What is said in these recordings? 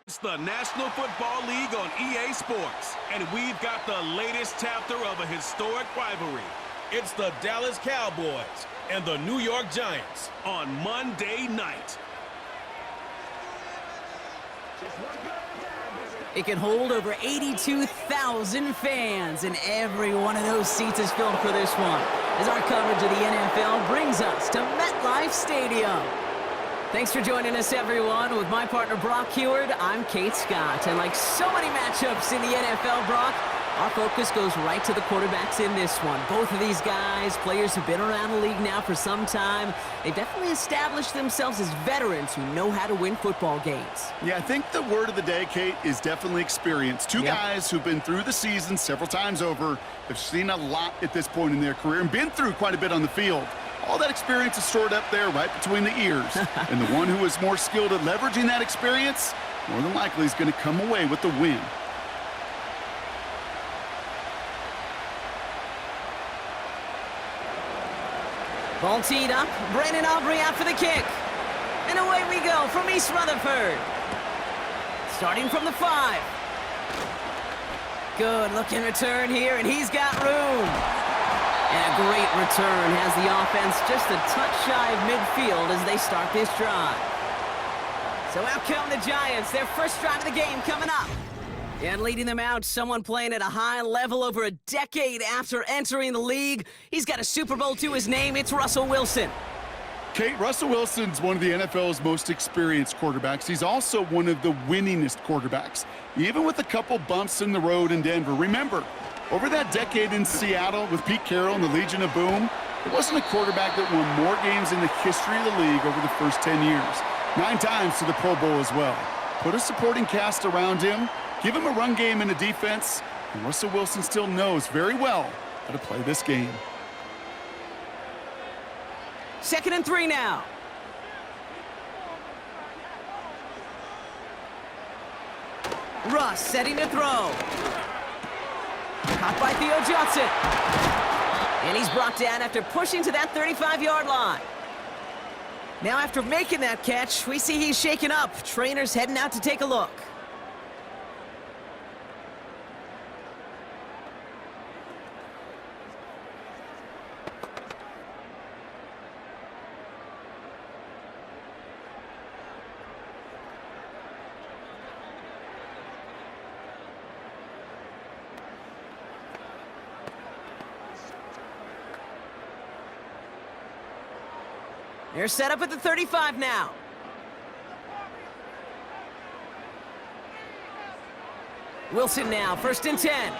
It's the National Football League on EA Sports, and we've got the latest chapter of a historic rivalry. It's the Dallas Cowboys and the New York Giants on Monday night. It can hold over 82,000 fans, and every one of those seats is filled for this one, as our coverage of the NFL brings us to MetLife Stadium. Thanks for joining us, everyone. With my partner, Brock Heward, I'm Kate Scott. And like so many matchups in the NFL, Brock, our focus goes right to the quarterbacks in this one. Both of these guys, players who've been around the league now for some time, they've definitely established themselves as veterans who know how to win football games. Yeah, I think the word of the day, Kate, is definitely experience. Two guys who've been through the season several times over, have seen a lot at this point in their career, and been through quite a bit on the field. All that experience is stored up there right between the ears. And the one who is more skilled at leveraging that experience, more than likely is going to come away with the win. Ball teed up. Brandon Aubrey out for the kick. And away we go from East Rutherford. Starting from the 5. Good looking return here, and he's got room. And a great return has the offense just a touch shy of midfield as they start this drive. So out come the Giants, their first drive of the game coming up. And leading them out, someone playing at a high level over a decade after entering the league. He's got a Super Bowl to his name. It's Russell Wilson. Kate, Russell Wilson's one of the NFL's most experienced quarterbacks. He's also one of the winningest quarterbacks, even with a couple bumps in the road in Denver. Remember, over that decade in Seattle with Pete Carroll and the Legion of Boom, there wasn't a quarterback that won more games in the history of the league over the first 10 years. 9 times to the Pro Bowl as well. Put a supporting cast around him, give him a run game and a defense, and Russell Wilson still knows very well how to play this game. 2nd and 3 now. Russ setting to throw. Caught by Theo Johnson. And he's brought down after pushing to that 35-yard line. Now after making that catch, we see he's shaken up. Trainers heading out to take a look. They're set up at the 35 now. Wilson now, 1st and 10.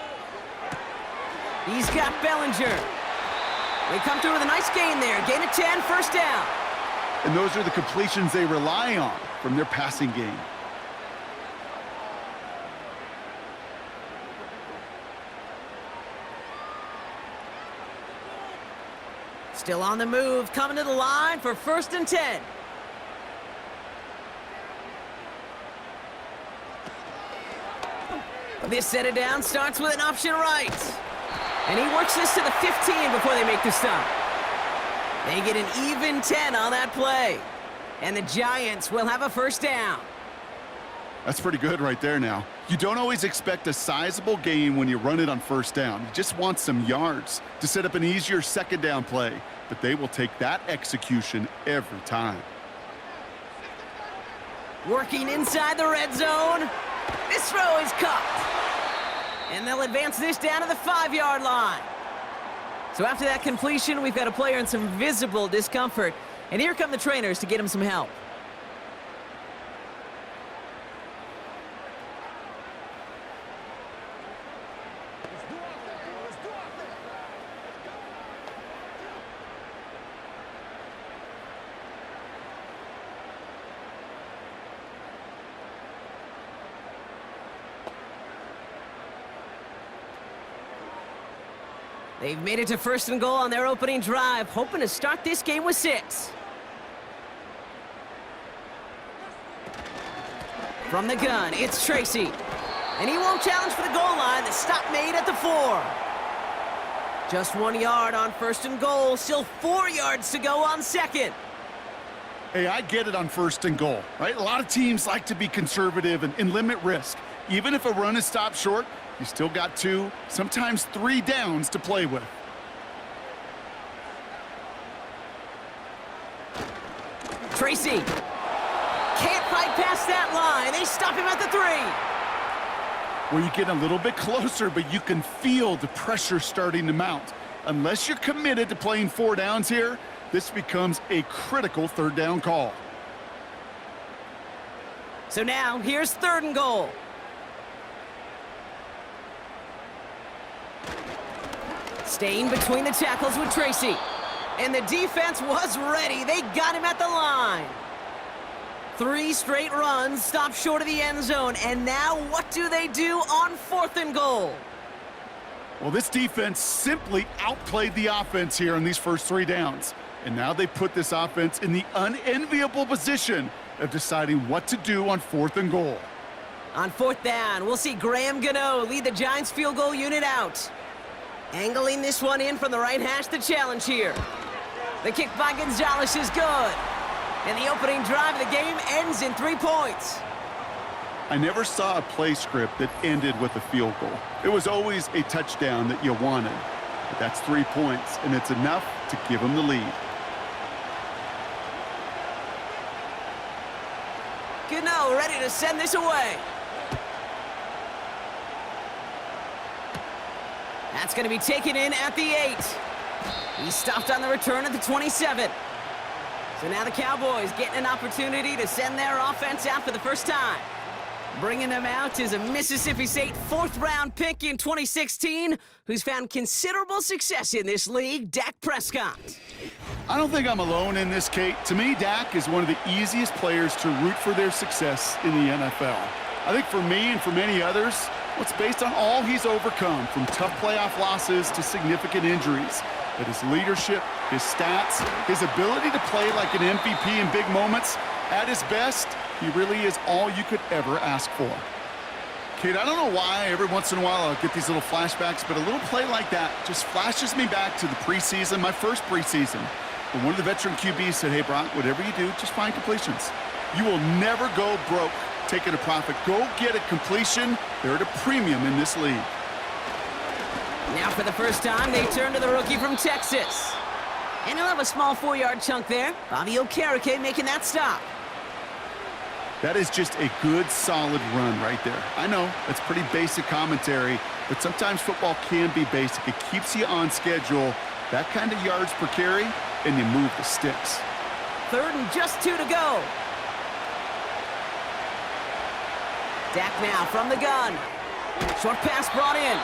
He's got Bellinger. They come through with a nice gain there. Gain of 10, 1st down. And those are the completions they rely on from their passing game. Still on the move, coming to the line for 1st and 10. This set it down starts with an option right. And he works this to the 15 before they make the stop. They get an even 10 on that play. And the Giants will have a 1st down. That's pretty good right there now. You don't always expect a sizable gain when you run it on 1st down. You just want some yards to set up an easier 2nd down play. But they will take that execution every time. Working inside the red zone. This throw is caught. And they'll advance this down to the 5-yard line. So after that completion, we've got a player in some visible discomfort. And here come the trainers to get him some help. They've made it to 1st and goal on their opening drive, hoping to start this game with 6. From the gun, it's Tracy. And he won't challenge for the goal line. The stop made at the 4. Just 1 yard on 1st and goal. Still 4 yards to go on 2nd. Hey, I get it on 1st and goal, right? A lot of teams like to be conservative and limit risk. Even if a run is stopped short, you still got 2, sometimes 3 downs to play with. Tracy can't fight past that line. They stop him at the 3. Well, you get a little bit closer, but you can feel the pressure starting to mount. Unless you're committed to playing 4 downs here, this becomes a critical 3rd down call. So now, here's 3rd and goal. Staying between the tackles with Tracy. And the defense was ready. They got him at the line. 3 straight runs, stopped short of the end zone. And now what do they do on 4th and goal? Well, this defense simply outplayed the offense here in these first 3 downs. And now they put this offense in the unenviable position of deciding what to do on 4th and goal. On 4th down, we'll see Graham Gano lead the Giants field goal unit out. Angling this one in from the right hash to challenge here. The kick by Gonzalez is good. And the opening drive of the game ends in 3 points. I never saw a play script that ended with a field goal. It was always a touchdown that you wanted. But that's 3 points, and it's enough to give them the lead. Gano ready to send this away. That's going to be taken in at the 8. He stopped on the return at the 27. So now the Cowboys getting an opportunity to send their offense out for the first time. Bringing them out is a Mississippi State 4th-round pick in 2016 who's found considerable success in this league, Dak Prescott. I don't think I'm alone in this, Kate. To me, Dak is one of the easiest players to root for their success in the NFL. I think for me and for many others, it's based on all he's overcome, from tough playoff losses to significant injuries. But his leadership, his stats, his ability to play like an MVP in big moments, at his best, he really is all you could ever ask for. Kate, I don't know why every once in a while I'll get these little flashbacks, but a little play like that just flashes me back to the preseason, my first preseason. When one of the veteran QBs said, hey, Brock, whatever you do, just find completions. You will never go broke taking a profit. Go get a completion. They're at a premium in this league. Now for the first time, they turn to the rookie from Texas. And he'll have a small 4-yard chunk there. Bobby Okereke making that stop. That is just a good, solid run right there. I know, that's pretty basic commentary, but sometimes football can be basic. It keeps you on schedule. That kind of yards per carry, and you move the sticks. 3rd and just 2 to go. Dak now from the gun. Short pass brought in.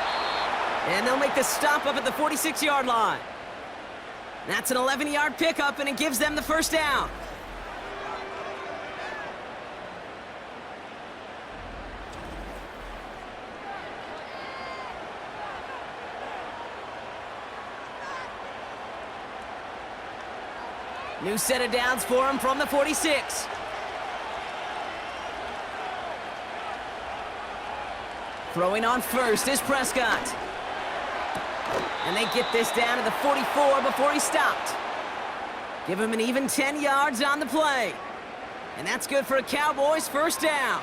And they'll make the stop up at the 46-yard line. That's an 11-yard pickup, and it gives them the first down. New set of downs for him from the 46. Throwing on first is Prescott. And they get this down to the 44 before he stopped. Give him an even 10 yards on the play. And that's good for a Cowboys first down.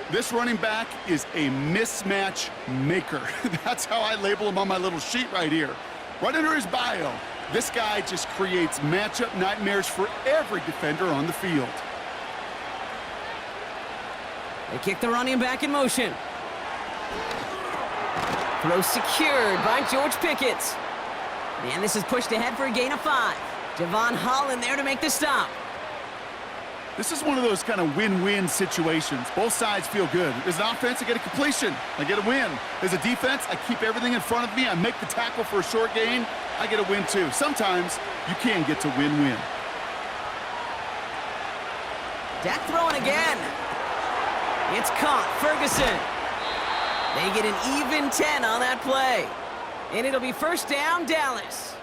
This running back is a mismatch maker. That's how I label him on my little sheet right here. Right under his bio, this guy just creates matchup nightmares for every defender on the field. They kick the running back in motion. Throw secured by George Pickett. And this is pushed ahead for a gain of 5. Javon Holland there to make the stop. This is one of those kind of win-win situations. Both sides feel good. As an offense, I get a completion. I get a win. As a defense, I keep everything in front of me. I make the tackle for a short gain. I get a win, too. Sometimes, you can get to win-win. Dak throwing again. It's caught. Ferguson. They get an even 10 on that play. And it'll be first down, Dallas.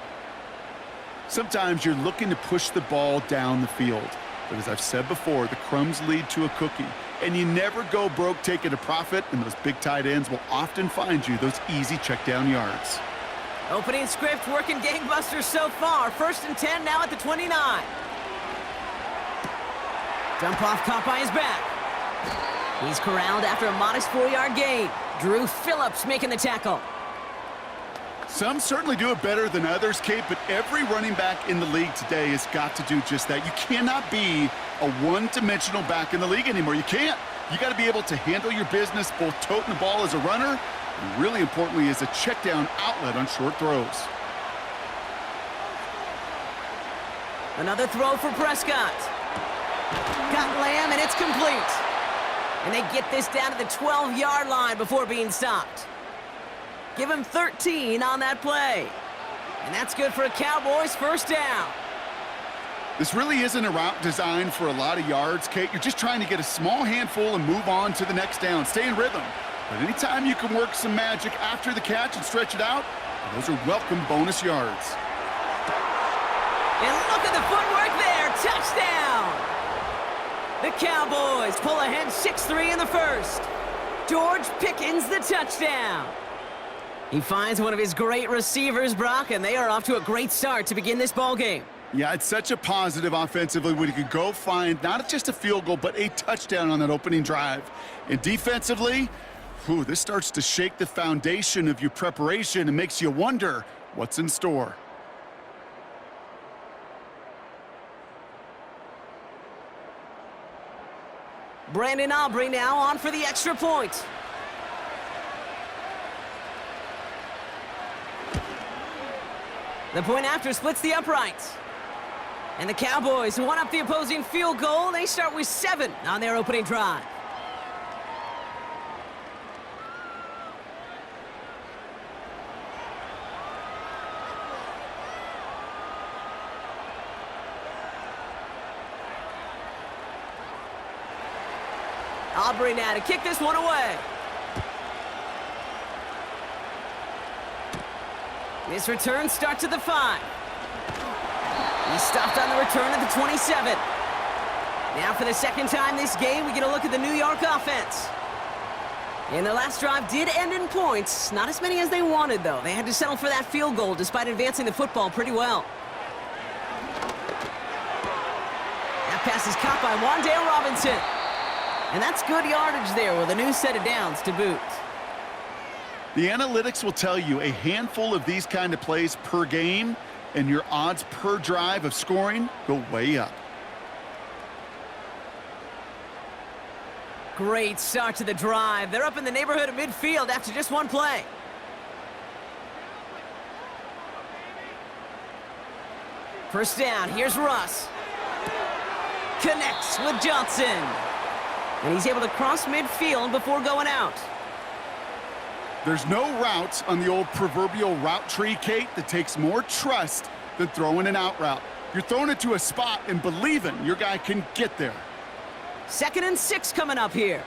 Sometimes you're looking to push the ball down the field. But as I've said before, the crumbs lead to a cookie. And you never go broke taking a profit, and those big tight ends will often find you those easy check down yards. Opening script working gangbusters so far. 1st and 10 now at the 29. Jump off caught by his back. He's corralled after a modest 4-yard gain. Drew Phillips making the tackle. Some certainly do it better than others, Kate, but every running back in the league today has got to do just that. You cannot be a one-dimensional back in the league anymore. You can't. You got to be able to handle your business, both toting the ball as a runner, and really importantly as a check-down outlet on short throws. Another throw for Prescott. Got Lamb, and it's complete. And they get this down to the 12-yard line before being stopped. Give him 13 on that play. And that's good for a Cowboys first down. This really isn't a route designed for a lot of yards, Kate. You're just trying to get a small handful and move on to the next down. Stay in rhythm. But anytime you can work some magic after the catch and stretch it out, those are welcome bonus yards. And look at the footwork there. Touchdown! The Cowboys pull ahead 6-3 in the first. George Pickens the touchdown. He finds one of his great receivers, Brock, and they are off to a great start to begin this ballgame. Yeah, it's such a positive offensively when you can go find not just a field goal, but a touchdown on that opening drive. And defensively, this starts to shake the foundation of your preparation and makes you wonder what's in store. Brandon Aubrey now on for the extra point. The point after splits the uprights. And the Cowboys won up the opposing field goal. They start with 7 on their opening drive. Aubrey now to kick this one away. This return starts at the 5. He's stopped on the return at the 27. Now for the second time this game, we get a look at the New York offense. And their last drive did end in points. Not as many as they wanted, though. They had to settle for that field goal despite advancing the football pretty well. That pass is caught by Wan'Dale Robinson. And that's good yardage there with a new set of downs to boot. The analytics will tell you a handful of these kind of plays per game, and your odds per drive of scoring go way up. Great start to the drive. They're up in the neighborhood of midfield after just one play. First down, here's Russ. Connects with Johnson. And he's able to cross midfield before going out. There's no route on the old proverbial route tree, Kate, that takes more trust than throwing an out route. You're throwing it to a spot and believing your guy can get there. 2nd and 6 coming up here.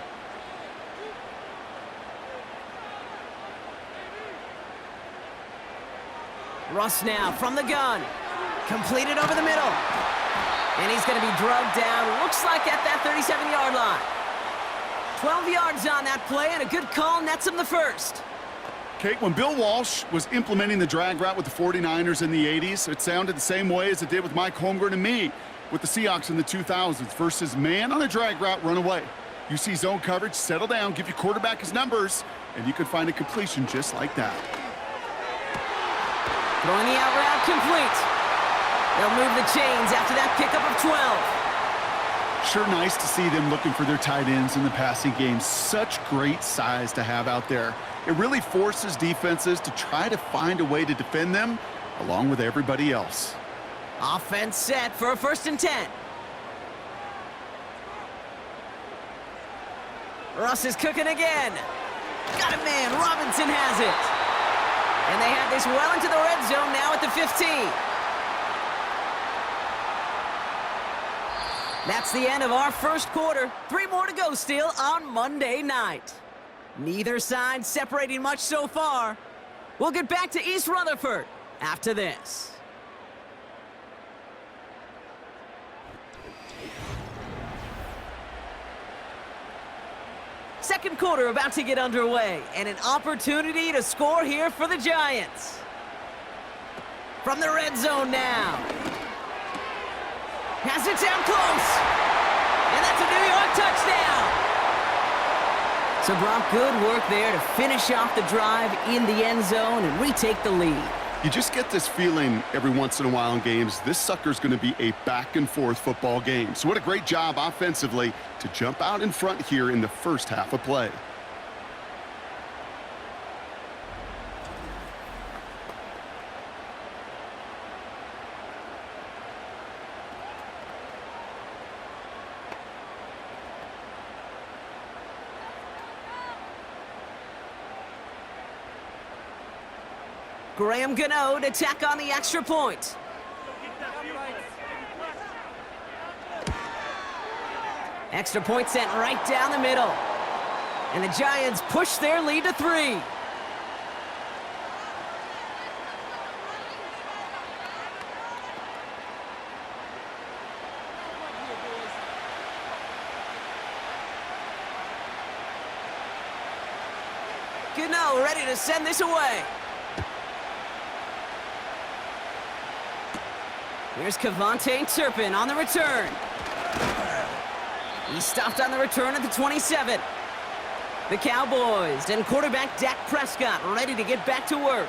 Russ now from the gun. Completed over the middle. And he's going to be drugged down, looks like at that 37-yard line. 12 yards on that play, and a good call nets him the first. Kate, when Bill Walsh was implementing the drag route with the 49ers in the 80s, it sounded the same way as it did with Mike Holmgren and me with the Seahawks in the 2000s versus man on a drag route, run away. You see zone coverage, settle down, give your quarterback his numbers, and you could find a completion just like that. Throwing the out route complete. They'll move the chains after that pickup of 12. Sure nice to see them looking for their tight ends in the passing game. Such great size to have out there. It really forces defenses to try to find a way to defend them along with everybody else. Offense set for a 1st and 10. Russ is cooking again. Got a man. Robinson has it. And they have this well into the red zone now at the 15. That's the end of our first quarter. 3 more to go still on Monday night. Neither side separating much so far. We'll get back to East Rutherford after this. Second quarter about to get underway, and an opportunity to score here for the Giants. From the red zone now. Has it down close. And that's touchdown! So, Brock, good work there to finish off the drive in the end zone and retake the lead. You just get this feeling every once in a while in games, this sucker's going to be a back-and-forth football game. So what a great job offensively to jump out in front here in the first half of play. Graham Gano to tack on the extra point. Extra point sent right down the middle. And the Giants push their lead to 3. Gano ready to send this away. Here's Kevontae Turpin on the return. He stopped on the return at the 27. The Cowboys and quarterback Dak Prescott ready to get back to work.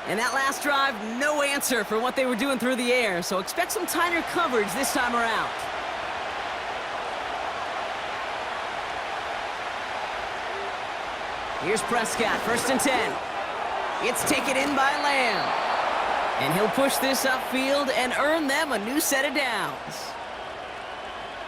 And that last drive, no answer for what they were doing through the air, so expect some tighter coverage this time around. Here's Prescott, 1st and 10. It's taken in by Lamb. And he'll push this upfield and earn them a new set of downs.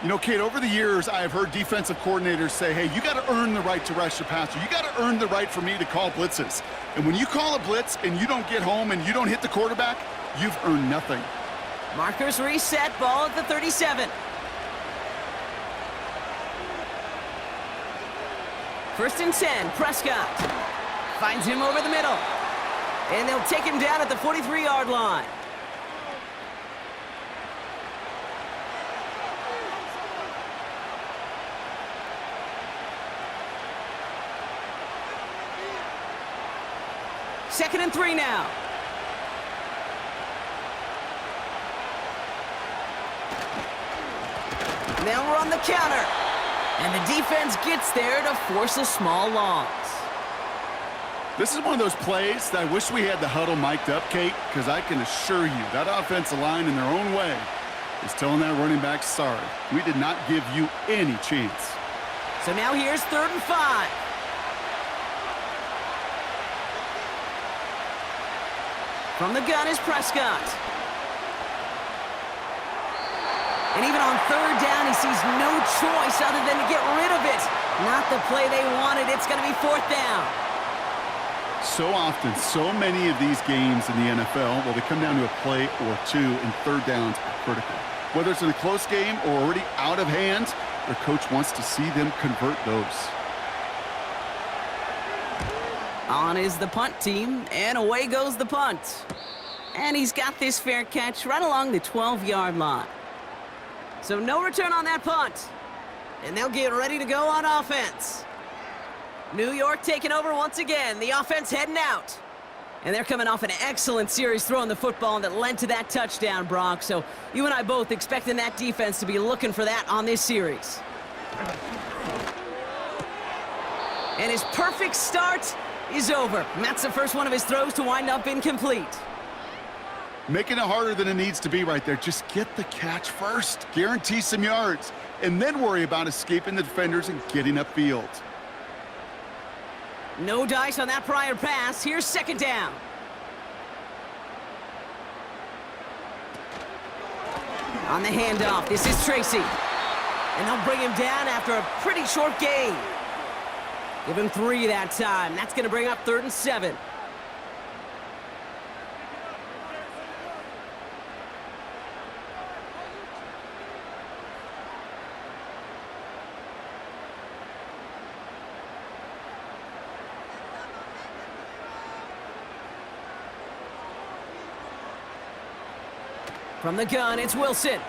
You know, Kate, over the years, I have heard defensive coordinators say, hey, you got to earn the right to rush the passer. You got to earn the right for me to call blitzes. And when you call a blitz and you don't get home and you don't hit the quarterback, you've earned nothing. Markers reset, ball at the 37. 1st and 10, Prescott finds him over the middle. And they'll take him down at the 43-yard line. Second and 3 now. Now we're on the counter. And the defense gets there to force a small loss. This is one of those plays that I wish we had the huddle mic'd up, Kate, because I can assure you that offensive line in their own way is telling that running back, sorry, we did not give you any chance. So now here's 3rd and 5. From the gun is Prescott. And even on 3rd down, he sees no choice other than to get rid of it. Not the play they wanted. It's going to be 4th down. So often, so many of these games in the NFL, well, they come down to a play or two, and 3rd downs are critical. Whether it's in a close game or already out of hand, their coach wants to see them convert those. On is the punt team, and away goes the punt. And he's got this fair catch right along the 12-yard line. So no return on that punt. And they'll get ready to go on offense. New York taking over once again. The offense heading out. And they're coming off an excellent series throwing the football that led to that touchdown, Brock. So you and I both expecting that defense to be looking for that on this series. And his perfect start is over. And that's the first one of his throws to wind up incomplete. Making it harder than it needs to be right there. Just get the catch first. Guarantee some yards. And then worry about escaping the defenders and getting upfield. No dice on that prior pass. Here's 2nd down. On the handoff, this is Tracy. And they'll bring him down after a pretty short gain. Give him 3 that time. That's going to bring up 3rd and 7. From the gun, it's Wilson.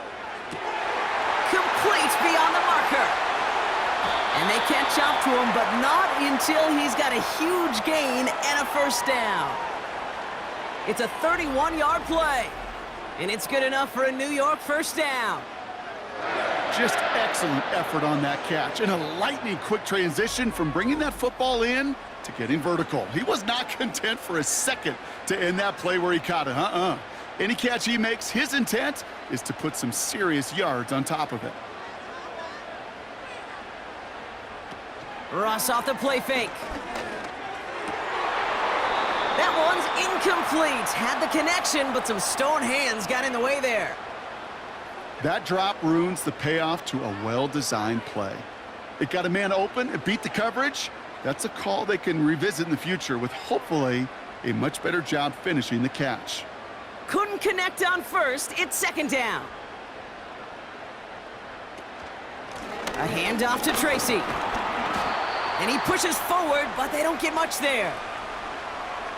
Complete beyond the marker. And they catch up to him, but not until he's got a huge gain and a 1st down. It's a 31-yard play, and it's good enough for a New York 1st down. Just excellent effort on that catch. And a lightning-quick transition from bringing that football in to getting vertical. He was not content for a second to end that play where he caught it. Any catch he makes, his intent is to put some serious yards on top of it. Ross off the play fake. That one's incomplete. Had the connection, but some stone hands got in the way there. That drop ruins the payoff to a well-designed play. It got a man open, it beat the coverage. That's a call they can revisit in the future with hopefully a much better job finishing the catch. Couldn't connect on first. It's second down. A handoff to Tracy. And he pushes forward, but they don't get much there.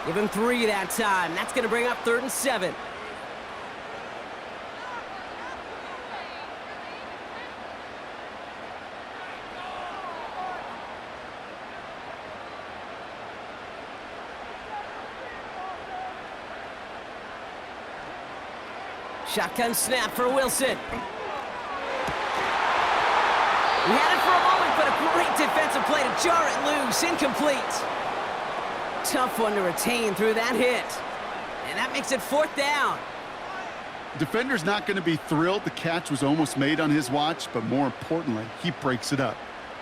Give him 3 that time. That's going to bring up 3rd and 7. Shotgun snap for Wilson. He had it for a moment, but a great defensive play to jar it loose. Incomplete. Tough one to retain through that hit. And that makes it 4th down. Defender's not going to be thrilled the catch was almost made on his watch, but more importantly, he breaks it up.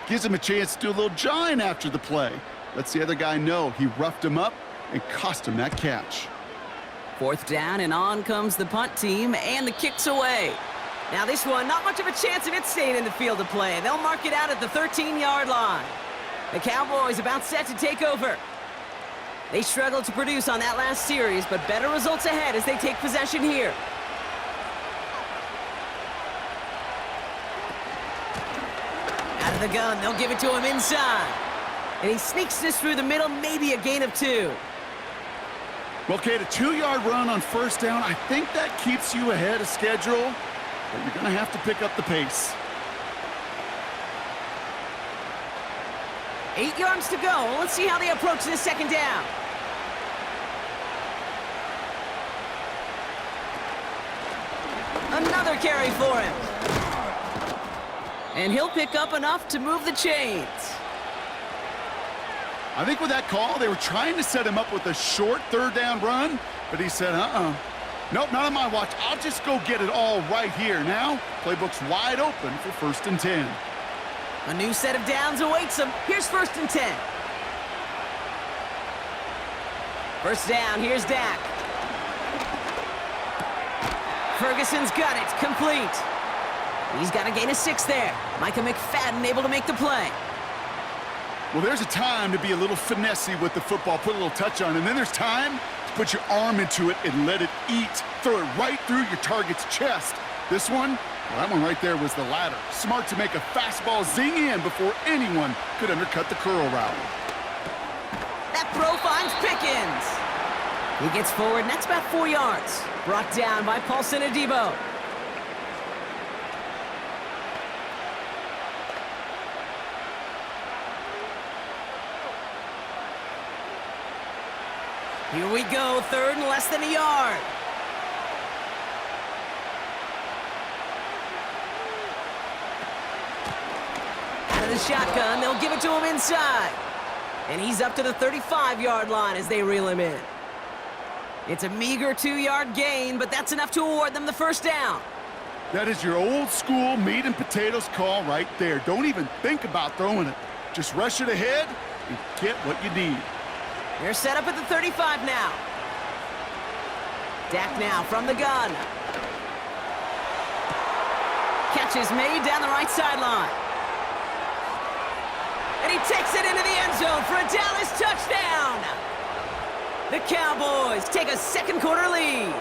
Gives him a chance to do a little jawing after the play. Lets the other guy know he roughed him up and cost him that catch. 4th down, and on comes the punt team, and the kick's away. Now this one, not much of a chance of it staying in the field of play. They'll mark it out at the 13-yard line. The Cowboys about set to take over. They struggled to produce on that last series, but better results ahead as they take possession here. Out of the gun, they'll give it to him inside. And he sneaks this through the middle, maybe a gain of 2. Well, Kate, a 2-yard run on 1st down, I think that keeps you ahead of schedule, but you're going to have to pick up the pace. 8 yards to go. Let's see how they approach this 2nd down. Another carry for him. And he'll pick up enough to move the chains. I think with that call, they were trying to set him up with a short 3rd down run, but he said, nope, not on my watch. I'll just go get it all right here. Now, playbook's wide open for 1st and 10. A new set of downs awaits him. Here's 1st and 10. 1st down, here's Dak. Ferguson's got it, complete. He's got a gain of 6 there. Micah McFadden able to make the play. Well, there's a time to be a little finessey with the football, put a little touch on it, and then there's time to put your arm into it and let it eat. Throw it right through your target's chest. This one, well, that one right there was the latter. Smart to make a fastball zing in before anyone could undercut the curl route. That throw finds Pickens. He gets forward, and that's about 4 yards. Brought down by Paulson Adebo. Here we go, 3rd and less than a yard. Out of the shotgun, they'll give it to him inside. And he's up to the 35-yard line as they reel him in. It's a meager 2-yard gain, but that's enough to award them the 1st down. That is your old school meat and potatoes call right there. Don't even think about throwing it. Just rush it ahead and get what you need. They're set up at the 35 now. Dak now from the gun. Catch is made down the right sideline. And he takes it into the end zone for a Dallas touchdown. The Cowboys take a 2nd quarter lead.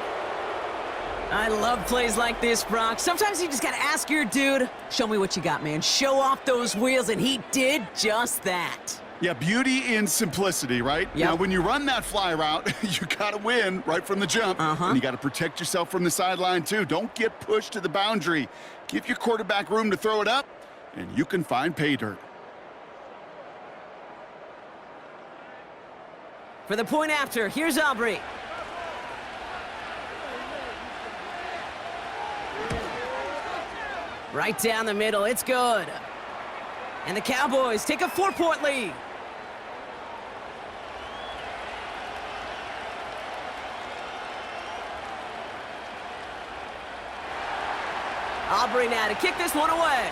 I love plays like this, Brock. Sometimes you just got to ask your dude, show me what you got, man. Show off those wheels, and he did just that. Yeah, beauty in simplicity, right? Yep. Now, when you run that fly route, you got to win right from the jump. And you got to protect yourself from the sideline, too. Don't get pushed to the boundary. Give your quarterback room to throw it up, and you can find pay dirt. For the point after, here's Aubrey. Right down the middle, it's good. And the Cowboys take a 4-point lead. Aubrey now to kick this one away.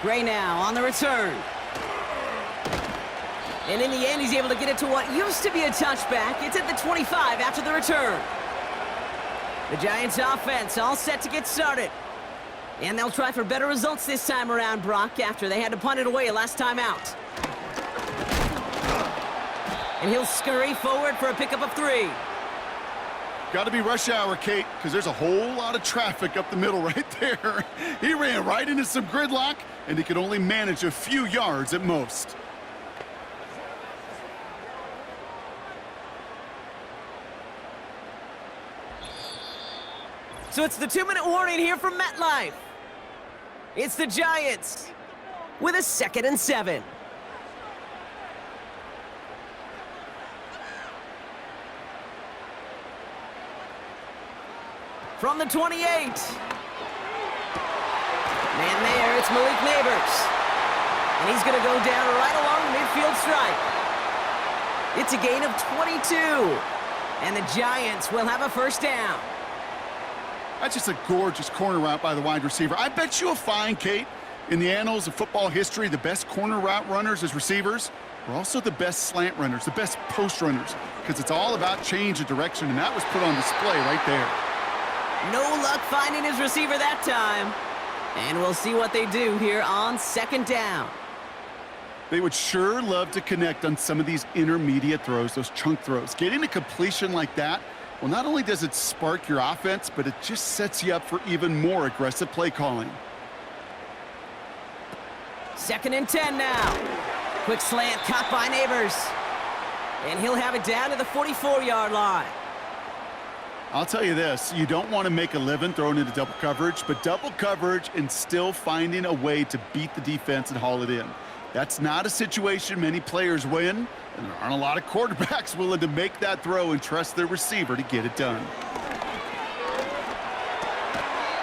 Gray now on the return. And in the end, he's able to get it to what used to be a touchback. It's at the 25 after the return. The Giants offense all set to get started. And they'll try for better results this time around, Brock, after they had to punt it away last time out. And he'll scurry forward for a pickup of 3. Got to be rush hour, Kate, because there's a whole lot of traffic up the middle right there. He ran right into some gridlock, and he could only manage a few yards at most. So it's the 2-minute warning here from MetLife. It's the Giants with a 2nd and 7. From the 28. Man there, it's Malik Neighbors. And he's going to go down right along the midfield stripe. It's a gain of 22. And the Giants will have a first down. That's just a gorgeous corner route by the wide receiver. I bet you'll find, Kate, in the annals of football history, the best corner route runners as receivers are also the best slant runners, the best post runners, because it's all about change of direction, and that was put on display right there. No luck finding his receiver that time. And we'll see what they do here on 2nd down. They would sure love to connect on some of these intermediate throws, those chunk throws. Getting a completion like that, well, not only does it spark your offense, but it just sets you up for even more aggressive play calling. 2nd and 10 now. Quick slant caught by Neighbors. And he'll have it down to the 44-yard line. I'll tell you this, you don't want to make a living throwing into double coverage, but double coverage and still finding a way to beat the defense and haul it in. That's not a situation many players win, and there aren't a lot of quarterbacks willing to make that throw and trust their receiver to get it done.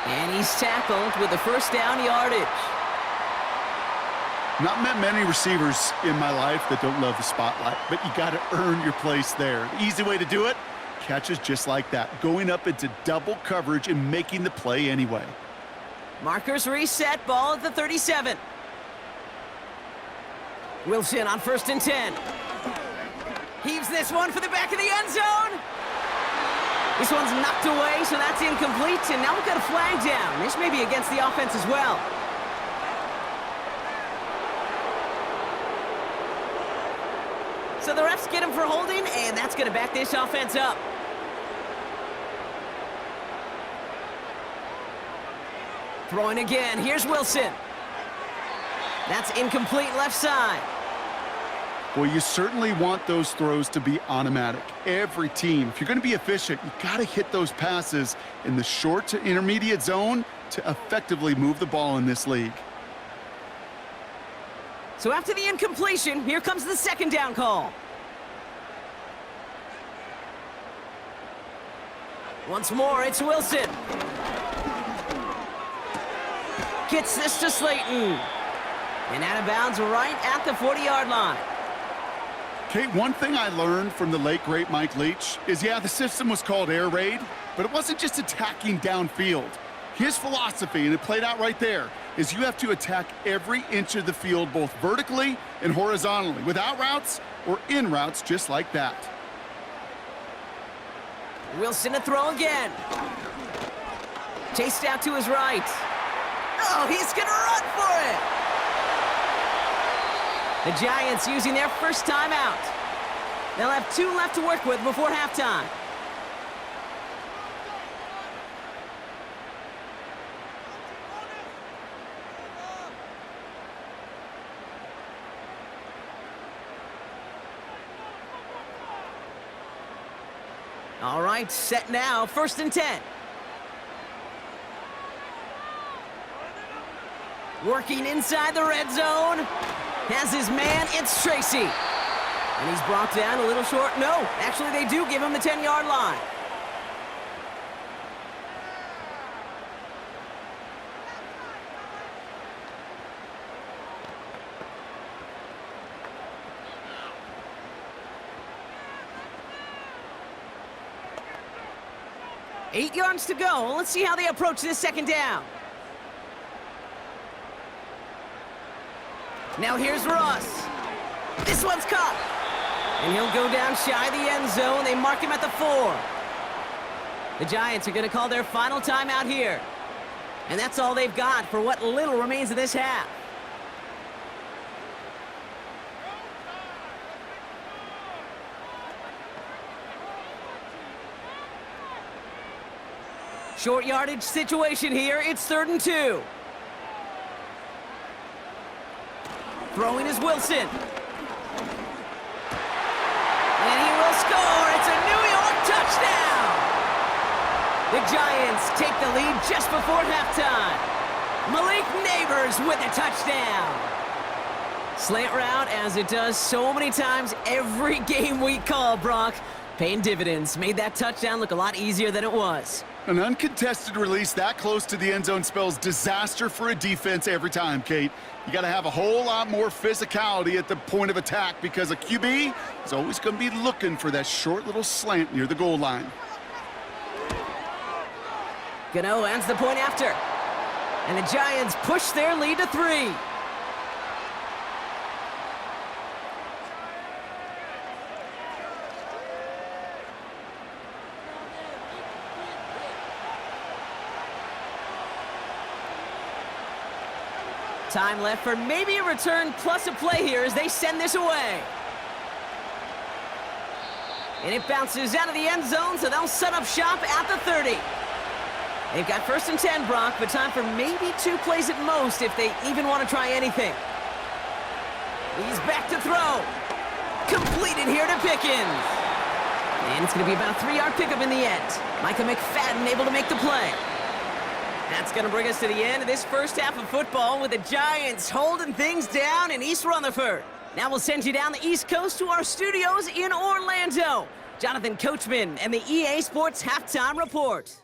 And he's tackled with the first down yardage. Not met many receivers in my life that don't love the spotlight, but you got to earn your place there. The easy way to do it, catches just like that, going up into double coverage and making the play anyway. Markers reset, ball at the 37. Wilson on 1st and 10. Heaves this one for the back of the end zone. This one's knocked away, so that's incomplete, and now we've got a flag down. This may be against the offense as well. So the refs get him for holding, and that's going to back this offense up. Throwing again, here's Wilson. That's incomplete left side. Well, you certainly want those throws to be automatic. Every team, if you're going to be efficient, you got to hit those passes in the short to intermediate zone to effectively move the ball in this league. So after the incompletion, here comes the 2nd down call. Once more, it's Wilson. Gets this to Slayton. And out of bounds right at the 40-yard line. Kate, one thing I learned from the late, great Mike Leach is, yeah, the system was called air raid, but it wasn't just attacking downfield. His philosophy, and it played out right there, is you have to attack every inch of the field, both vertically and horizontally, with out routes or in routes just like that. Wilson to throw again. Chased out to his right. Oh, he's going to run for it. The Giants using their first timeout. They'll have 2 left to work with before halftime. All right, set now, 1st and 10. Working inside the red zone. Has his man, it's Tracy. And he's brought down a little short. No, actually they do give him the 10-yard line. 8 yards to go. Let's see how they approach this second down. Now here's Russ. This one's caught. And he'll go down shy of the end zone. They mark him at the 4. The Giants are going to call their final timeout here. And that's all they've got for what little remains of this half. Short yardage situation here. It's 3rd and 2. Throwing is Wilson. And he will score. It's a New York touchdown. The Giants take the lead just before halftime. Malik Neighbors with a touchdown. Slant route, as it does so many times every game we call, Brock. Paying dividends. Made that touchdown look a lot easier than it was. An uncontested release that close to the end zone spells disaster for a defense every time, Kate. You got to have a whole lot more physicality at the point of attack because a QB is always going to be looking for that short little slant near the goal line. Gano ends the point after. And the Giants push their lead to 3. Time left for maybe a return plus a play here as they send this away. And it bounces out of the end zone, so they'll set up shop at the 30. They've got 1st and 10, Brock, but time for maybe 2 plays at most if they even want to try anything. He's back to throw. Completed here to Pickens. And it's going to be about a 3-yard pickup in the end. Micah McFadden able to make the play. That's going to bring us to the end of this first half of football with the Giants holding things down in East Rutherford. Now we'll send you down the East Coast to our studios in Orlando. Jonathan Coachman and the EA Sports Halftime Report.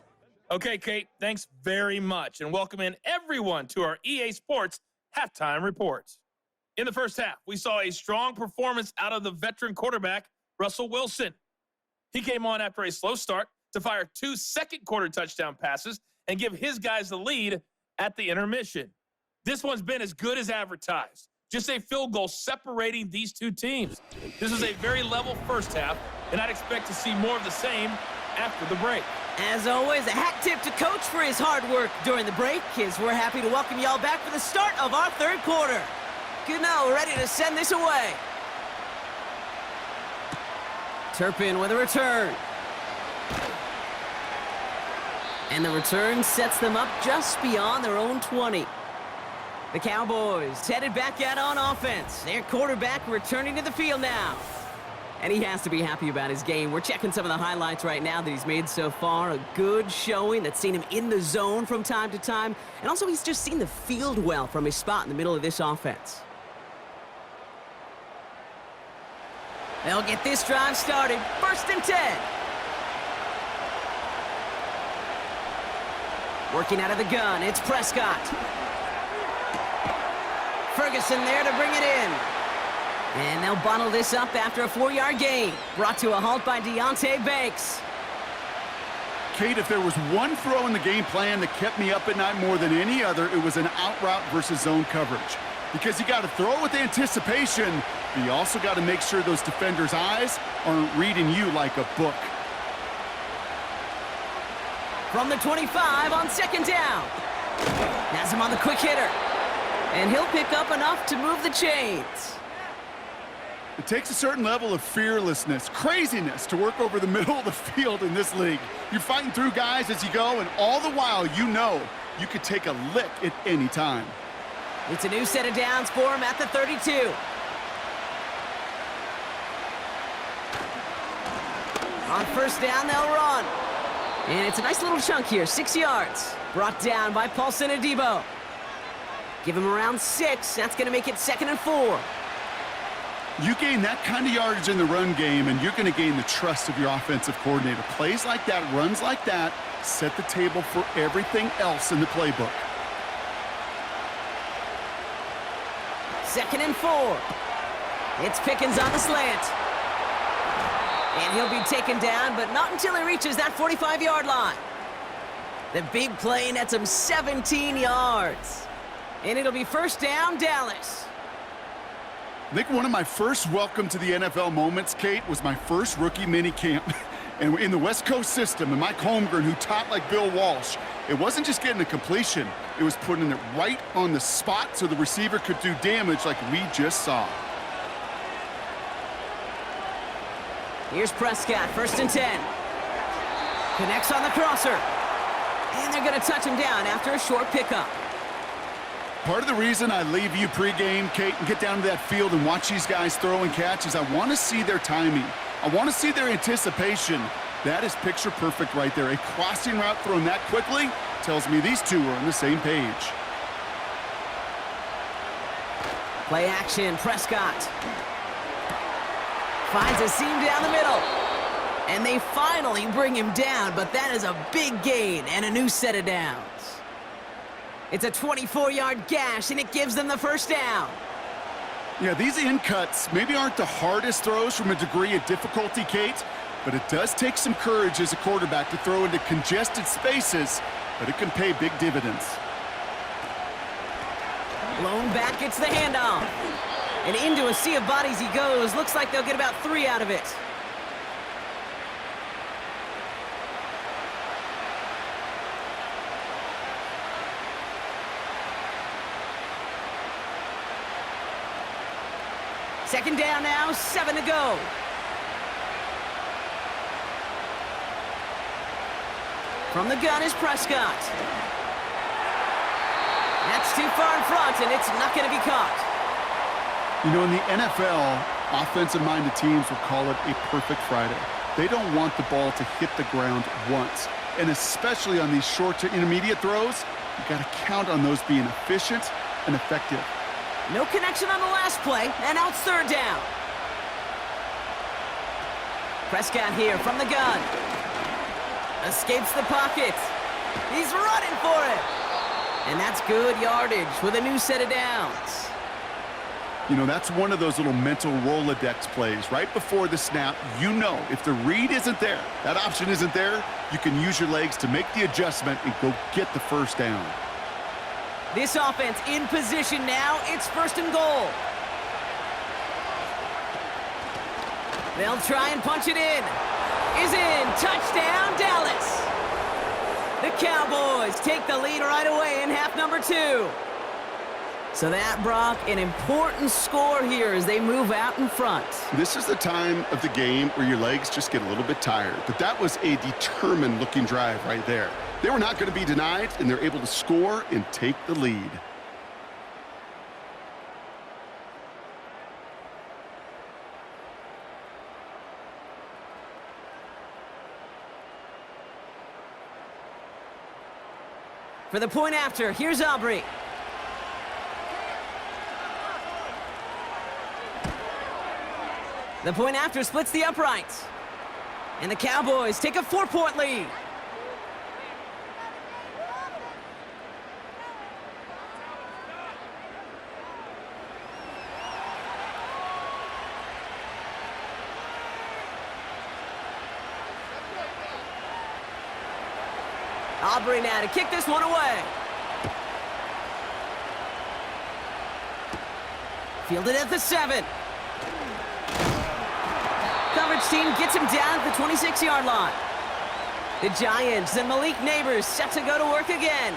Okay, Kate, thanks very much, and welcome in everyone to our EA Sports Halftime Report. In the first half, we saw a strong performance out of the veteran quarterback, Russell Wilson. He came on after a slow start to fire 2 second-quarter touchdown passes and give his guys the lead at the intermission. This one's been as good as advertised. Just a field goal separating these two teams. This is a very level first half, and I'd expect to see more of the same after the break. As always, a hat tip to Coach for his hard work during the break, as we're happy to welcome y'all back for the start of our 3rd quarter. Gano ready to send this away. Turpin with a return. And the return sets them up just beyond their own 20. The Cowboys headed back out on offense. Their quarterback returning to the field now. And he has to be happy about his game. We're checking some of the highlights right now that he's made so far. A good showing that's seen him in the zone from time to time. And also he's just seen the field well from his spot in the middle of this offense. They'll get this drive started. 1st and 10. Working out of the gun, it's Prescott. Ferguson there to bring it in. And they'll bottle this up after a 4-yard gain. Brought to a halt by Deonte Banks. Kate, if there was one throw in the game plan that kept me up at night more than any other, it was an out route versus zone coverage. Because you got to throw with anticipation, but you also got to make sure those defenders' eyes aren't reading you like a book. From the 25 on 2nd down. Has him on the quick hitter. And he'll pick up enough to move the chains. It takes a certain level of fearlessness, craziness to work over the middle of the field in this league. You're fighting through guys as you go, and all the while you know you could take a lick at any time. It's a new set of downs for him at the 32. On 1st down, they'll run. And it's a nice little chunk here, 6 yards. Brought down by Paulson Adebo. Give him around 6. That's going to make it 2nd and 4. You gain that kind of yardage in the run game, and you're going to gain the trust of your offensive coordinator. Plays like that, runs like that, set the table for everything else in the playbook. 2nd and 4. It's Pickens on the slant. And he'll be taken down, but not until he reaches that 45-yard line. The big play nets him 17 yards. And it'll be first down, Dallas. I think one of my first welcome to the NFL moments, Kate, was my first rookie mini camp. And in the West Coast system, and Mike Holmgren, who taught like Bill Walsh, it wasn't just getting a completion. It was putting it right on the spot so the receiver could do damage like we just saw. Here's Prescott, 1st and 10. Connects on the crosser. And they're going to touch him down after a short pickup. Part of the reason I leave you pregame, Kate, and get down to that field and watch these guys throw and catch is I want to see their timing. I want to see their anticipation. That is picture perfect right there. A crossing route thrown that quickly tells me these two are on the same page. Play action, Prescott. Finds a seam down the middle. And they finally bring him down, but that is a big gain and a new set of downs. It's a 24-yard gash, and it gives them the first down. Yeah, these in cuts maybe aren't the hardest throws from a degree of difficulty, Kate, but it does take some courage as a quarterback to throw into congested spaces, but it can pay big dividends. Blown back gets the handoff. And into a sea of bodies he goes. Looks like they'll get about 3 out of it. Second down now, 7 to go. From the gun is Prescott. That's too far in front, and it's not going to be caught. You know, in the NFL, offensive-minded teams will call it a perfect Friday. They don't want the ball to hit the ground once. And especially on these short to intermediate throws, you got to count on those being efficient and effective. No connection on the last play, and now it's 3rd down. Prescott here from the gun. Escapes the pocket. He's running for it. And that's good yardage with a new set of downs. You know, that's one of those little mental Rolodex plays. Right before the snap, you know if the read isn't there, that option isn't there, you can use your legs to make the adjustment and go get the first down. This offense in position now. It's 1st and goal. They'll try and punch it in. Is in. Touchdown, Dallas. The Cowboys take the lead right away in half number 2. So that, Brock, an important score here as they move out in front. This is the time of the game where your legs just get a little bit tired. But that was a determined-looking drive right there. They were not going to be denied, and they're able to score and take the lead. For the point after, here's Aubrey. The point after splits the uprights. And the Cowboys take a 4-point lead. Aubrey now to kick this one away. Fielded at the 7. Coverage team gets him down at the 26-yard line. The Giants and Malik Neighbors set to go to work again.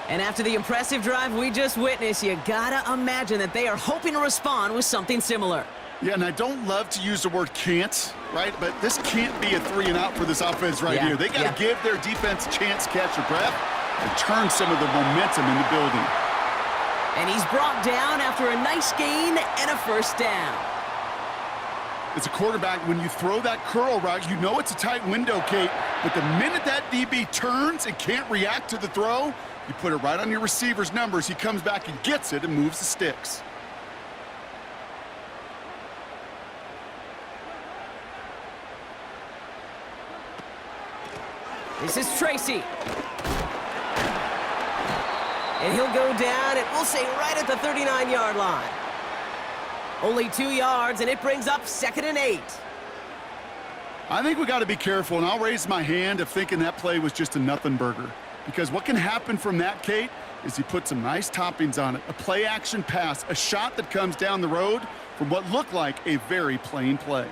And after the impressive drive we just witnessed, you gotta imagine that they are hoping to respond with something similar. Yeah, and I don't love to use the word can't, right? But this can't be a 3-and-out for this offense right here. They got to give their defense a chance to catch their breath and turn some of the momentum in the building. And he's brought down after a nice gain and a first down. As a quarterback, when you throw that curl route, you know it's a tight window, Kate. But the minute that DB turns and can't react to the throw, you put it right on your receiver's numbers. He comes back and gets it and moves the sticks. This is Tracy. And he'll go down, and we'll say right at the 39-yard line. Only 2 yards, and it brings up 2nd and 8. I think we got to be careful, and I'll raise my hand if thinking that play was just a nothing burger. Because what can happen from that, Kate, is he put some nice toppings on it. A play-action pass, a shot that comes down the road from what looked like a very plain play.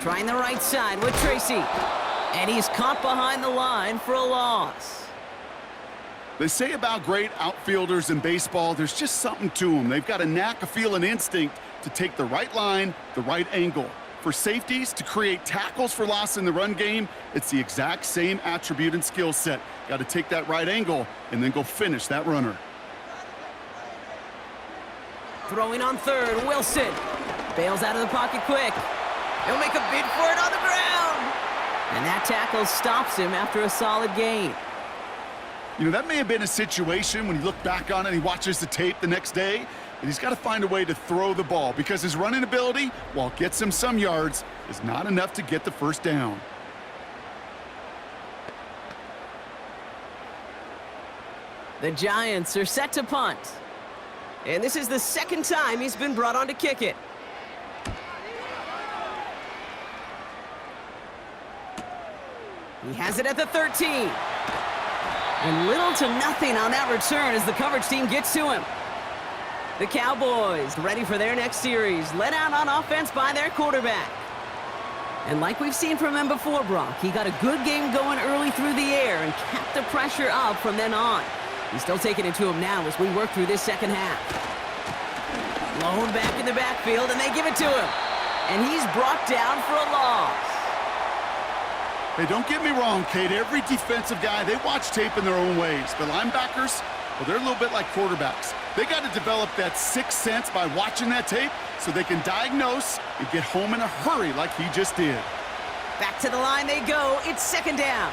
Trying the right side with Tracy. And he's caught behind the line for a loss. They say about great outfielders in baseball, there's just something to them. They've got a knack, a feel, an instinct to take the right line, the right angle. For safeties, to create tackles for loss in the run game, it's the exact same attribute and skill set. Got to take that right angle and then go finish that runner. Throwing on third, Wilson. Bails out of the pocket quick. He'll make a bid for it on the ground. And that tackle stops him after a solid gain. You know, that may have been a situation when you look back on it and he watches the tape the next day, and he's got to find a way to throw the ball because his running ability, while it gets him some yards, is not enough to get the first down. The Giants are set to punt. And this is the second time he's been brought on to kick it. He has it at the 13. And little to nothing on that return as the coverage team gets to him. The Cowboys ready for their next series, led out on offense by their quarterback. And like we've seen from him before, Brock, he got a good game going early through the air and kept the pressure up from then on. He's still taking it to him now as we work through this second half. Blown back in the backfield, and they give it to him. And he's brought down for a loss. Hey, don't get me wrong, Kate. Every defensive guy, they watch tape in their own ways. But linebackers, well, they're a little bit like quarterbacks. They got to develop that sixth sense by watching that tape so they can diagnose and get home in a hurry like he just did. Back to the line they go. It's second down.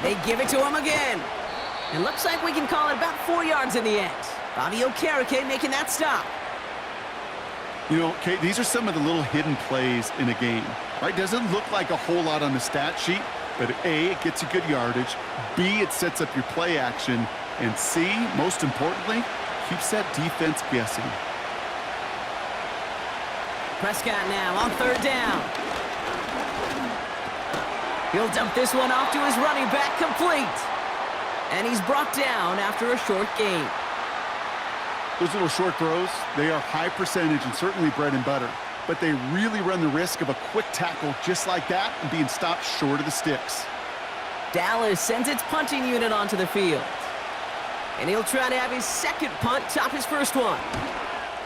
They give it to him again. It looks like we can call it about 4 yards in the end. Bobby Okereke making that stop. You know, Kate, these are some of the little hidden plays in a game, right? Doesn't look like a whole lot on the stat sheet, but A, it gets you good yardage, B, it sets up your play action, and C, most importantly, keeps that defense guessing. Prescott now on third down. He'll dump this one off to his running back, complete. And he's brought down after a short gain. Those little short throws, they are high percentage and certainly bread and butter, but they really run the risk of a quick tackle just like that and being stopped short of the sticks. Dallas sends its punting unit onto the field. And he'll try to have his second punt top his first one.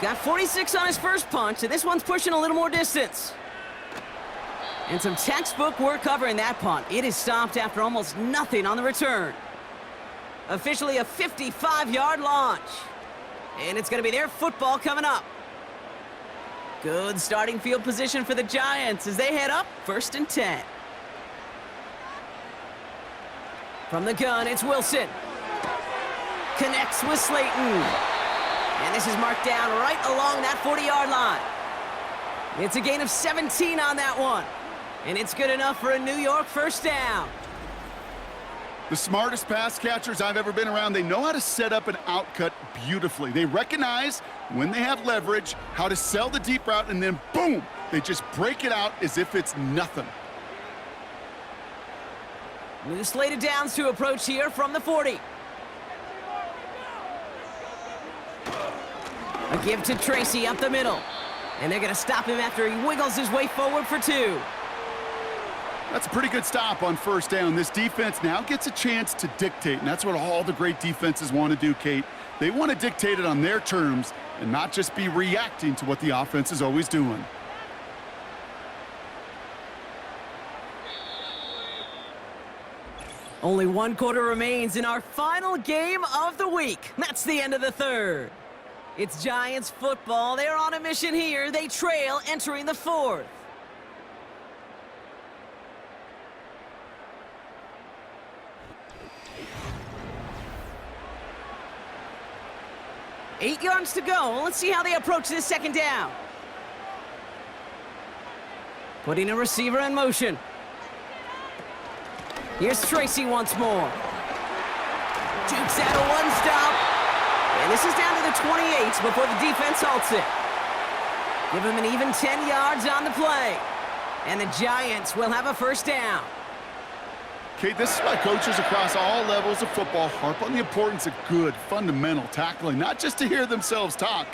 Got 46 on his first punt, and this one's pushing a little more distance. And some textbook work covering that punt. It is stopped after almost nothing on the return. Officially a 55-yard launch. And it's going to be their football coming up. Good starting field position for the Giants as they head up 1st and 10. From the gun, it's Wilson. Connects with Slayton. And this is marked down right along that 40-yard line. It's a gain of 17 on that one. And it's good enough for a New York first down. The smartest pass catchers I've ever been around, they know how to set up an outcut beautifully. They recognize when they have leverage, how to sell the deep route, and then boom, they just break it out as if it's nothing. New slated downs to approach here from the 40. A give to Tracy up the middle. And they're going to stop him after he wiggles his way forward for 2. That's a pretty good stop on first down. This defense now gets a chance to dictate, and that's what all the great defenses want to do, Kate. They want to dictate it on their terms and not just be reacting to what the offense is always doing. Only 1 quarter remains in our final game of the week. That's the end of the third. It's Giants football. They're on a mission here. They trail entering the 4th. Eight yards to go. Let's see how they approach this second down. Putting a receiver in motion. Here's Tracy once more. Jukes out a one stop. And this is down to the 28 before the defense halts it. Give him an even 10 yards on the play. And the Giants will have a first down. Okay, this is why coaches across all levels of football harp on the importance of good, fundamental tackling, not just to hear themselves talk.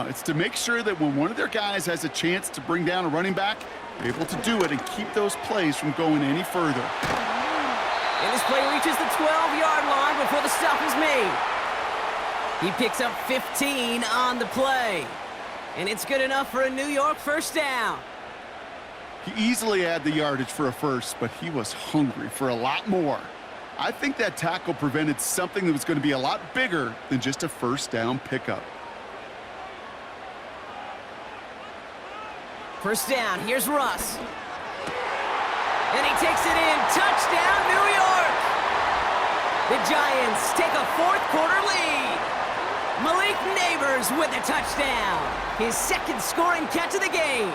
It's to make sure that when one of their guys has a chance to bring down a running back, they're able to do it and keep those plays from going any further. And this play reaches the 12-yard line before the stop is made. He picks up 15 on the play. And it's good enough for a New York first down. He easily had the yardage for a first, but he was hungry for a lot more. I think that tackle prevented something that was going to be a lot bigger than just a first down pickup. First down, here's Russ. And he takes it in. Touchdown, New York! The Giants take a fourth-quarter lead. Malik Neighbors with a touchdown. His second scoring catch of the game.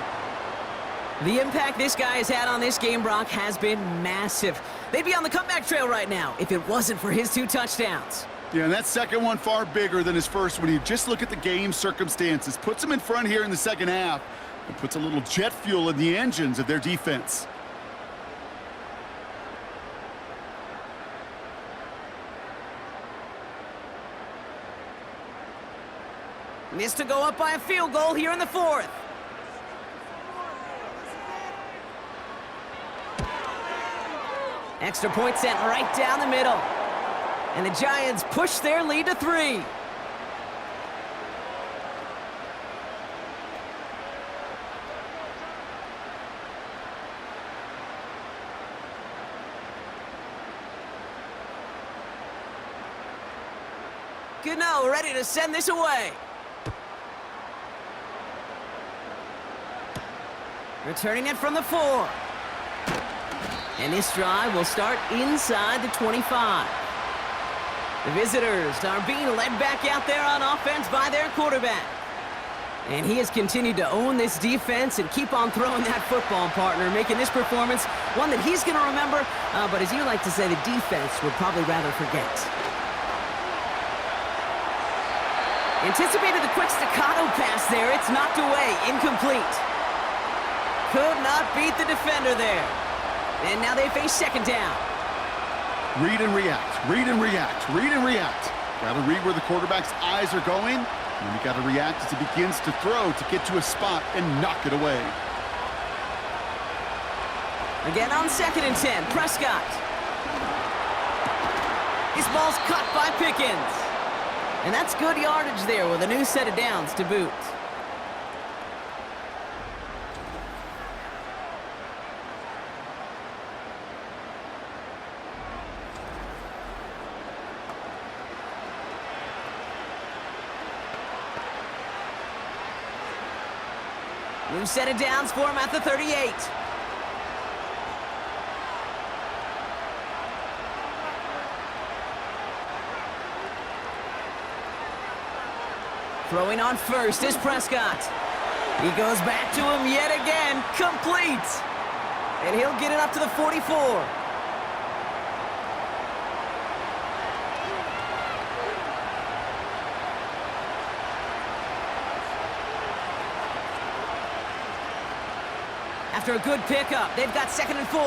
The impact this guy has had on this game, Brock, has been massive. They'd be on the comeback trail right now if it wasn't for his 2 touchdowns. Yeah, and that second one far bigger than his first when you just look at the game circumstances. Puts him in front here in the second half and puts a little jet fuel in the engines of their defense. Missed to go up by a field goal here in the fourth. Extra point sent right down the middle. And the Giants push their lead to 3. Gano ready to send this away. Returning it from the 4. And this drive will start inside the 25. The visitors are being led back out there on offense by their quarterback. And he has continued to own this defense and keep on throwing that football, partner, making this performance one that he's going to remember, but as you like to say, the defense would probably rather forget. Anticipated the quick staccato pass there. It's knocked away, incomplete. Could not beat the defender there. And now they face second down. Read and react, read and react, read and react. Got to read where the quarterback's eyes are going, and you got to react as he begins to throw to get to a spot and knock it away. Again on 2nd and 10, Prescott. This ball's caught by Pickens. And that's good yardage there with a new set of downs to boot. New set of downs for him at the 38. Throwing on first is Prescott. He goes back to him yet again. Complete. And he'll get it up to the 44. After a good pickup, they've got 2nd and 4.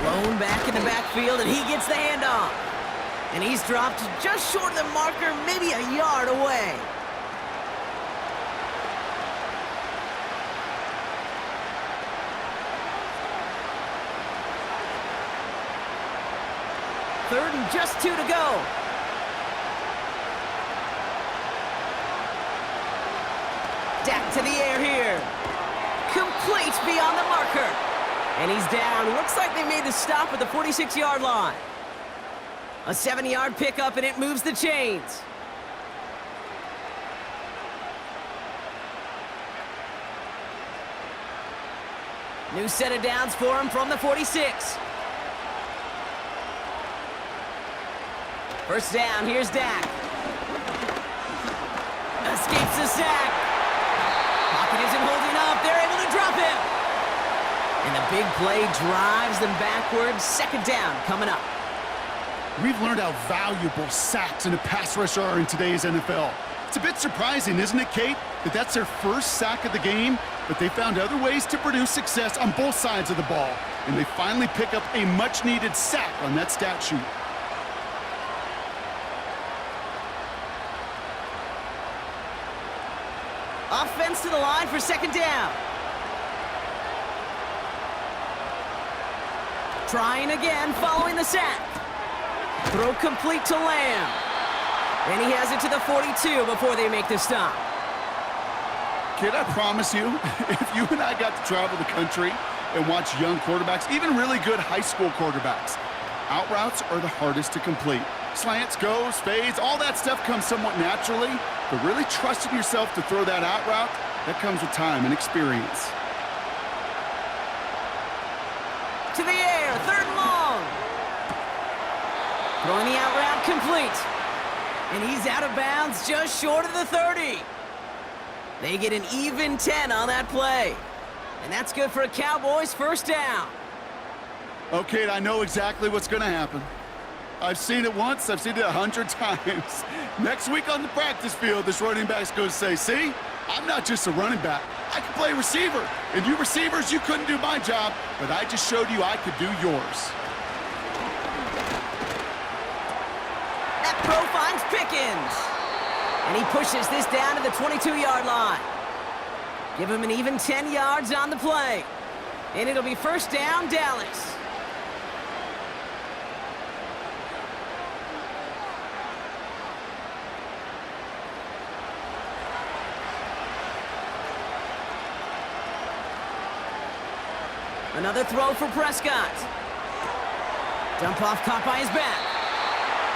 Blown back in the backfield, and he gets the handoff. And he's dropped just short of the marker, maybe a yard away. Third and just 2 to go. Dak to the air here. Complete beyond the marker. And he's down. Looks like they made the stop at the 46-yard line. A 7-yard pickup, and it moves the chains. New set of downs for him from the 46. First down, here's Dak. Escapes the sack. Pocket isn't holding up. They're able to drop him. And the big play drives them backwards. Second down coming up. We've learned how valuable sacks and a pass rush are in today's NFL. It's a bit surprising, isn't it, Kate, that that's their first sack of the game, but they found other ways to produce success on both sides of the ball, and they finally pick up a much-needed sack on that stat sheet. Offense to the line for second down. Trying again following the sack. Throw complete to Lamb. And he has it to the 42 before they make the stop. Kid, I promise you, if you and I got to travel the country and watch young quarterbacks, even really good high school quarterbacks, out routes are the hardest to complete. Slants, goes, fades, all that stuff comes somewhat naturally, but really trusting yourself to throw that out route, that comes with time and experience. To the air, third and long. Throwing the out route complete. And he's out of bounds just short of the 30. They get an even 10 on that play. And that's good for a Cowboys first down. Okay, I know exactly what's going to happen. I've seen it once, I've seen it 100 times. Next week on the practice field, this running back's going to say, see, I'm not just a running back. I can play receiver. And you receivers, you couldn't do my job, but I just showed you I could do yours. That throw finds Pickens. And he pushes this down to the 22-yard line. Give him an even 10 yards on the play. And it'll be first down, Dallas. Another throw for Prescott. Dump off caught by his back.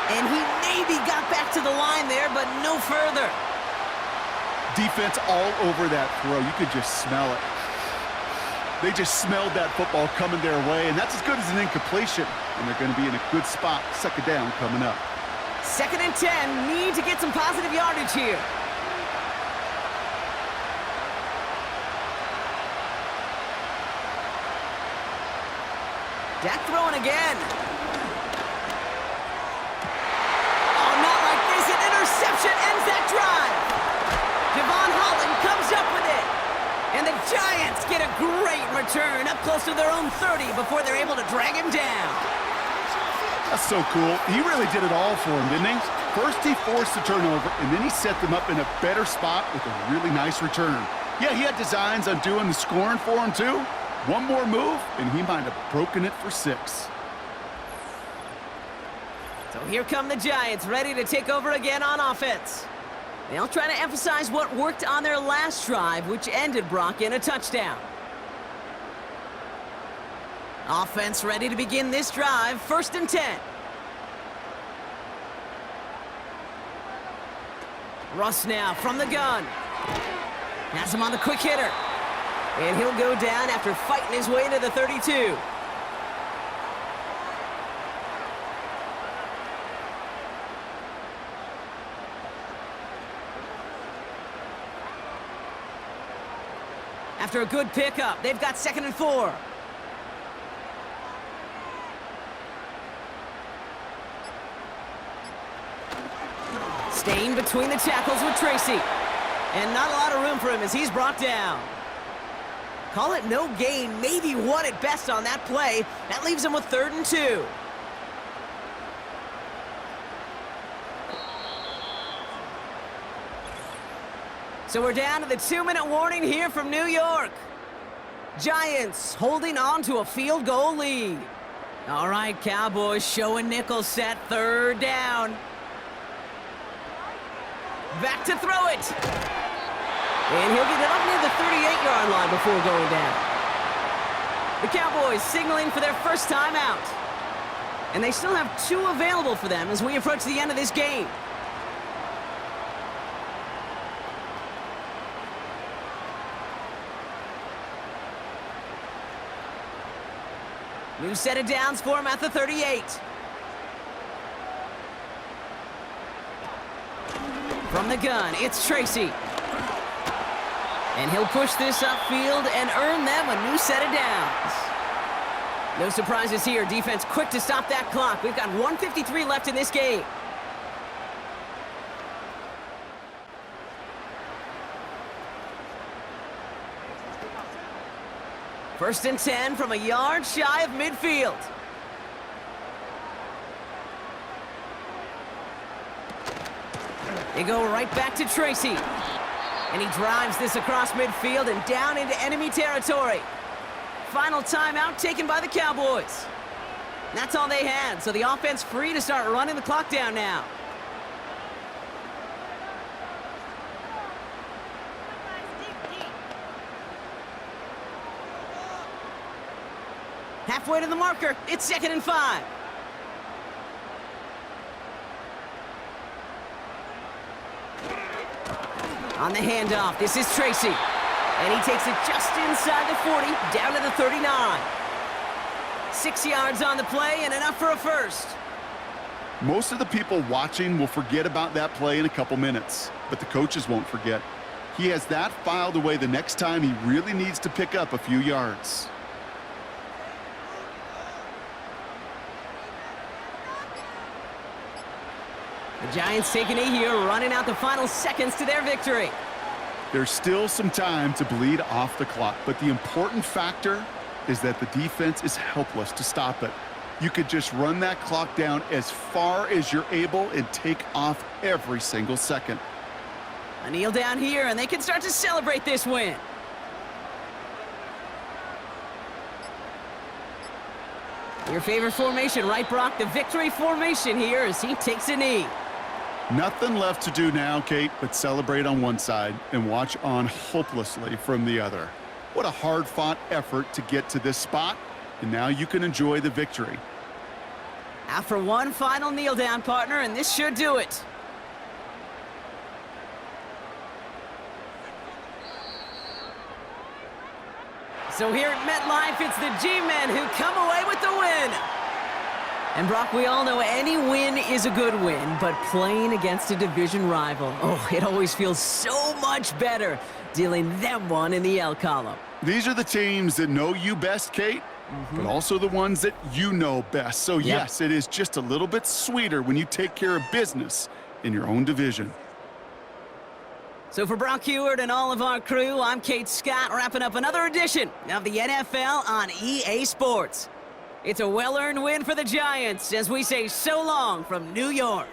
And he maybe got back to the line there, but no further. Defense all over that throw. You could just smell it. They just smelled that football coming their way, and that's as good as an incompletion. And they're going to be in a good spot. Second down coming up. Second and 10. Need to get some positive yardage here. Dak throwing again. Oh, not like this. An interception ends that drive. Javon Holland comes up with it. And the Giants get a great return up close to their own 30 before they're able to drag him down. That's so cool. He really did it all for him, didn't he? First he forced the turnover, and then he set them up in a better spot with a really nice return. Yeah, he had designs on doing the scoring for him, too. One more move, and he might have broken it for 6. So here come the Giants, ready to take over again on offense. They'll try to emphasize what worked on their last drive, which ended, Brock, in a touchdown. Offense ready to begin this drive, first and 10. Russ now from the gun. Has him on the quick hitter. And he'll go down after fighting his way to the 32. After a good pickup, they've got second and 4. Staying between the tackles with Tracy. And not a lot of room for him as he's brought down. Call it no gain, maybe one at best on that play. That leaves him with third and 2. So we're down to the 2-minute warning here from New York. Giants holding on to a field goal lead. All right, Cowboys showing nickel set, third down. Back to throw it. And he'll get it up near the 38-yard line before going down. The Cowboys signaling for their first time out. And they still have 2 available for them as we approach the end of this game. New set of downs for him at the 38. From the gun, it's Tracy. And he'll push this upfield and earn them a new set of downs. No surprises here. Defense quick to stop that clock. We've got 1:53 left in this game. First and 10 from a yard shy of midfield. They go right back to Tracy. And he drives this across midfield and down into enemy territory. Final timeout taken by the Cowboys. That's all they had, so the offense free to start running the clock down now. Halfway to the marker, it's 2nd and 5. On the handoff, this is Tracy. And he takes it just inside the 40, down to the 39. 6 yards on the play and enough for a first. Most of the people watching will forget about that play in a couple minutes, but the coaches won't forget. He has that filed away the next time he really needs to pick up a few yards. The Giants taking it here, running out the final seconds to their victory. There's still some time to bleed off the clock, but the important factor is that the defense is helpless to stop it. You could just run that clock down as far as you're able and take off every single second. A kneel down here, and they can start to celebrate this win. Your favorite formation, right, Brock? The victory formation here as he takes a knee. Nothing left to do now, Kate, but celebrate on one side and watch on hopelessly from the other. What a hard-fought effort to get to this spot, and now you can enjoy the victory. After one final kneel down, partner, and this should do it. So here at MetLife, it's the G-Men who come away with the win. And Brock, we all know any win is a good win, but playing against a division rival, oh, it always feels so much better dealing them one in the L column. These are the teams that know you best, Kate, but also the ones that you know best. So yes, it is just a little bit sweeter when you take care of business in your own division. So for Brock Heward and all of our crew, I'm Kate Scott, wrapping up another edition of the NFL on EA Sports. It's a well-earned win for the Giants as we say so long from New York.